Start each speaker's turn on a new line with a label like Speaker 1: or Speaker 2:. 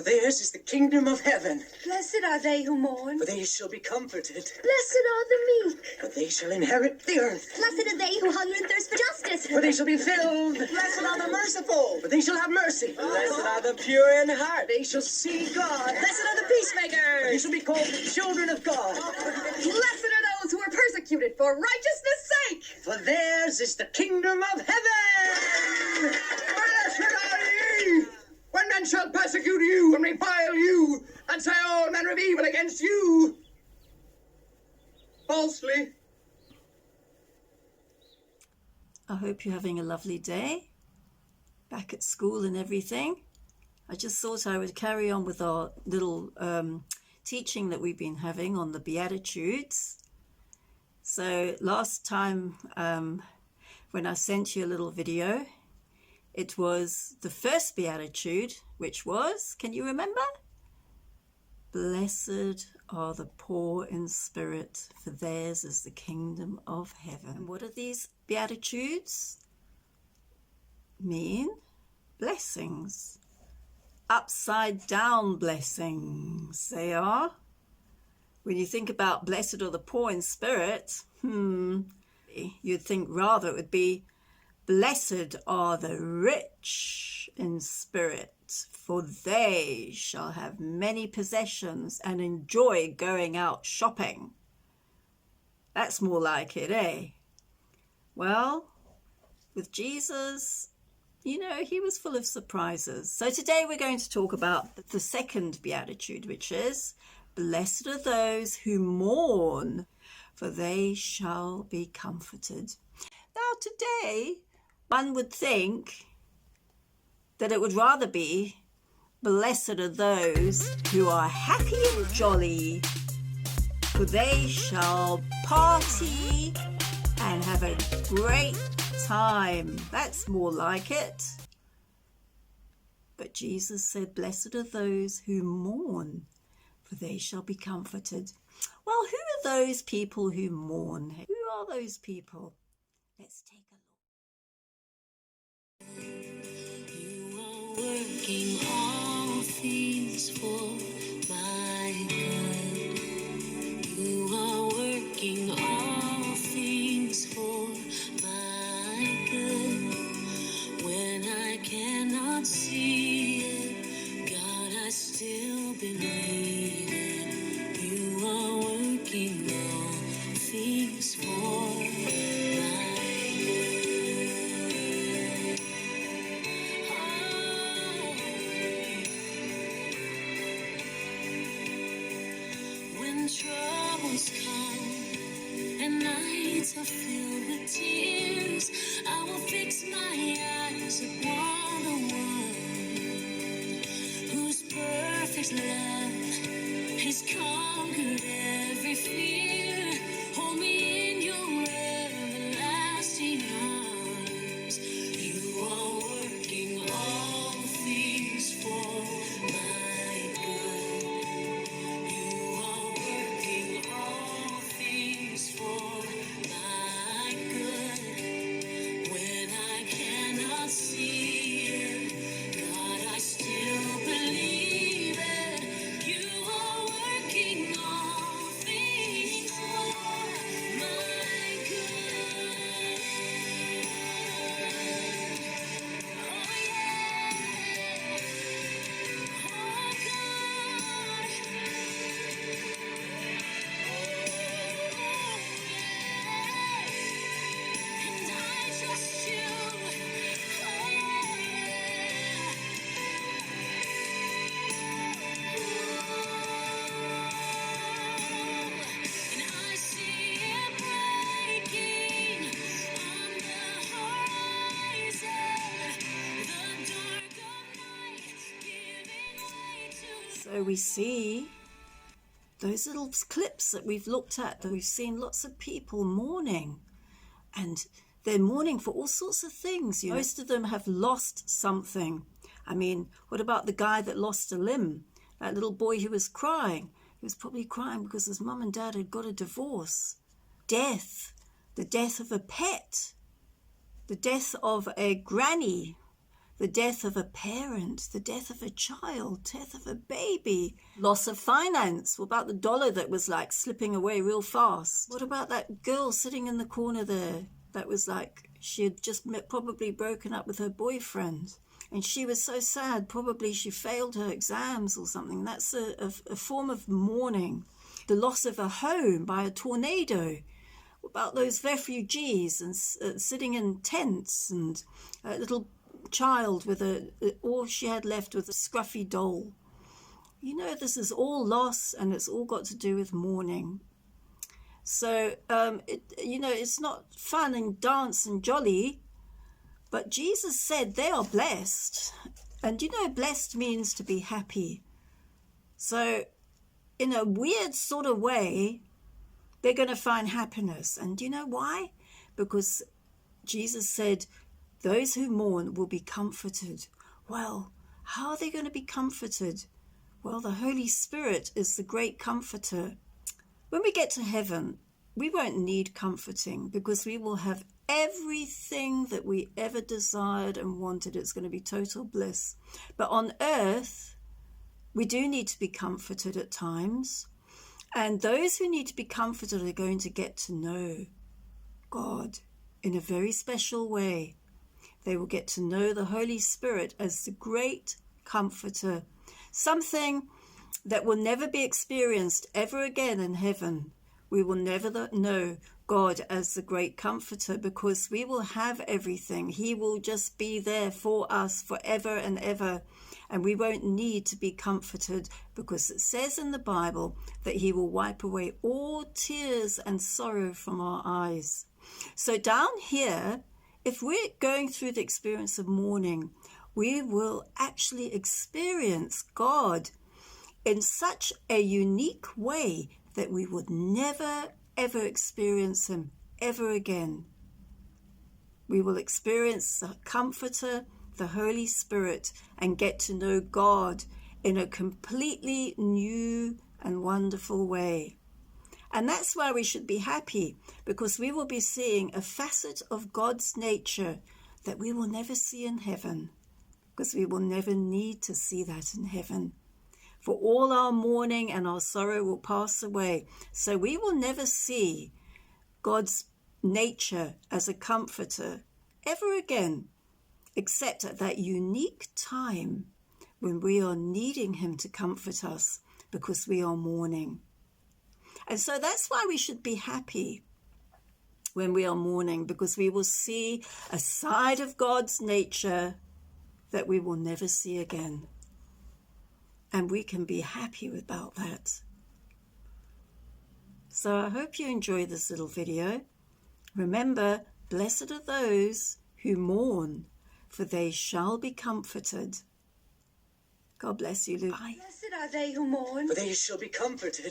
Speaker 1: theirs is the kingdom of heaven.
Speaker 2: Blessed are they who mourn,
Speaker 1: For they shall be comforted.
Speaker 2: blessed are the meek,
Speaker 1: For they shall inherit the earth.
Speaker 2: blessed are they who hunger and thirst for justice,
Speaker 1: For they shall be filled.
Speaker 3: Blessed are the merciful.
Speaker 1: For they shall have mercy.
Speaker 3: Blessed are the pure in heart.
Speaker 1: They shall see God.
Speaker 3: Blessed are the
Speaker 1: They
Speaker 3: peacemakers.
Speaker 1: shall be called the children of God.
Speaker 2: blessed are those who are persecuted for righteousness' sake.
Speaker 1: For theirs is the kingdom of heaven.
Speaker 3: Blessed are ye, when men shall persecute you and revile you, and say all manner of evil against you falsely.
Speaker 4: I hope you're having a lovely day back at school and everything. I just thought I would carry on with our little teaching that we've been having on the Beatitudes. So last time when I sent you a little video, it was the first Beatitude, which was, can you remember? Blessed are the poor in spirit, for theirs is the kingdom of heaven. And what are these Beatitudes? Mean blessings. Upside down blessings they are. When you think about blessed are the poor in spirit, you'd think rather it would be blessed are the rich in spirit, for they shall have many possessions and enjoy going out shopping. That's more like it, eh? Well, with Jesus, you know, he was full of surprises. So today we're going to talk about the second Beatitude, which is, blessed are those who mourn, for they shall be comforted. Now today, one would think that it would rather be, blessed are those who are happy and jolly, for they shall party and have a great time. That's more like it. But Jesus said, blessed are those who mourn, for they shall be comforted. Well, who are those people who mourn? Who are those people? Let's take a look.
Speaker 5: You are working all things for my good. You are working all things for my good. When I cannot see it, God, I still believe it. You are working all things for my good. When troubles come and nights are filled with tears, I will fix my eyes upon the one whose perfect love has conquered every fear. Hold me in your everlasting arms. You are working all things for my good. You are working all things for my good. When I cannot see it, God, I still believe it. You are working all things for my good. Oh yeah, oh God. And I trust you. Oh yeah. And I see it breaking on the horizon. The dark of night giving way to.
Speaker 4: So we see those little clips that we've looked at, that we've seen lots of people mourning, and they're mourning for all sorts of things. You know, most of them have lost something. I mean, what about the guy that lost a limb? That little boy who was crying. He was probably crying because his mum and dad had got a divorce. Death, the death of a pet, the death of a granny the death of a parent, the death of a child, death of a baby, loss of finance. What about the dollar that was like slipping away real fast? What about that girl sitting in the corner there that was like, she had just probably broken up with her boyfriend and she was so sad, probably she failed her exams or something. That's a form of mourning. The loss of a home by a tornado. What about those refugees and sitting in tents, and a little child with all she had left was a scruffy doll? You know, this is all loss, and it's all got to do with mourning. So, it's not fun and dance and jolly, but Jesus said they are blessed. And blessed means to be happy. So, in a weird sort of way, they're going to find happiness. And do you know why? Because Jesus said, those who mourn will be comforted. Well, how are they going to be comforted? Well, the Holy Spirit is the great comforter. When we get to heaven, we won't need comforting because we will have everything that we ever desired and wanted. It's going to be total bliss. But on earth, we do need to be comforted at times. And those who need to be comforted are going to get to know God in a very special way. They will get to know the Holy Spirit as the great comforter, something that will never be experienced ever again in heaven. We will never know God as the great comforter because we will have everything. He will just be there for us forever and ever. And we won't need to be comforted because it says in the Bible that he will wipe away all tears and sorrow from our eyes. So down here, if we're going through the experience of mourning, we will actually experience God in such a unique way that we would never, ever experience him ever again. We will experience the Comforter, the Holy Spirit, and get to know God in a completely new and wonderful way. And that's why we should be happy, because we will be seeing a facet of God's nature that we will never see in heaven, because we will never need to see that in heaven. For all our mourning and our sorrow will pass away. So we will never see God's nature as a comforter ever again, except at that unique time when we are needing him to comfort us because we are mourning. And so that's why we should be happy when we are mourning, because we will see a side of God's nature that we will never see again. And we can be happy about that. So I hope you enjoy this little video. Remember, blessed are those who mourn, for they shall be comforted. God bless you, Luke. Bye.
Speaker 2: Blessed are they who mourn,
Speaker 1: For they shall be comforted.